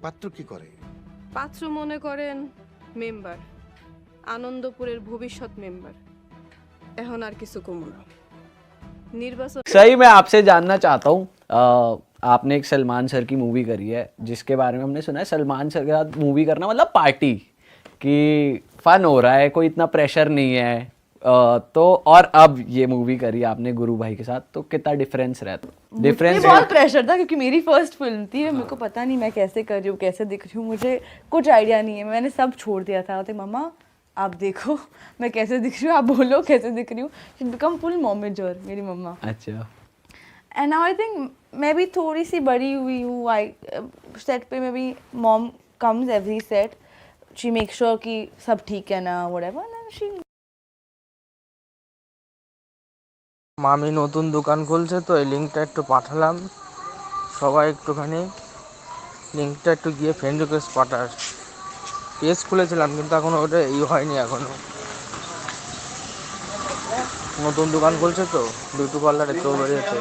পাত্র কি করে? পাত্র মনে করেন মেম্বার, আনন্দপুরের ভবিষ্যৎ মেম্বার। এখন আর কিছু কমু না। निर्वाचन सही मैं आपसे जानना चाहता हूँ, आपने एक सलमान सर की मूवी करी है जिसके बारे में हमने सुना है सलमान सर के साथ मूवी करना मतलब पार्टी कि फन हो रहा है, कोई इतना प्रेशर नहीं है। तो और अब ये मूवी करी आपने गुरु भाई के साथ, तो कितना डिफरेंस रहता? मुझे बहुत प्रेशर था क्योंकि मेरी फर्स्ट फिल्म थी। मेरे को पता नहीं मैं कैसे कर रही हूँ, कैसे दिख रही हूँ, मुझे कुछ आइडिया नहीं है। मैंने सब छोड़ दिया था। तो मम्मा आप देखो मैं कैसे दिख रही हूँ, आप बोलो कैसे दिख रही हूँ। शी बिकम फुल मोमेजर मेरी मम्मा। अच्छा। एंड नाउ आई थिंक मैं भी थोड़ी सी बड़ी हुई हूँ। आई सेट पे मैं भी mom comes every set, she make sure कि सब ठीक है ना, व्हाटएवर। शी মামি নতুন দোকান খুলছে তো এই লিঙ্কটা একটু পাঠালাম, সবাই একটুখানি লিঙ্কটা একটু গিয়ে ফ্রেন্ড রিকোয়েস্ট পাঠার। পেজ খুলেছিলাম কিন্তু এখনও ওটা হয়নি এখনও। নতুন দোকান খুলছে তো বিউটি পার্লারে, তো বেরিয়েছে।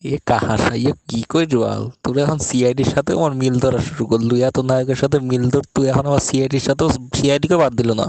এ কাহাসা ইয়ে কি কই জোয়াল, তুই এখন সিআইডির সাথে আমার মিল ধরা শুরু করলু। এত নায়কের সাথে মিল ধর, তুই এখন আমার সিআইডির সাথেও সিআইডিকে বাদ দিল না।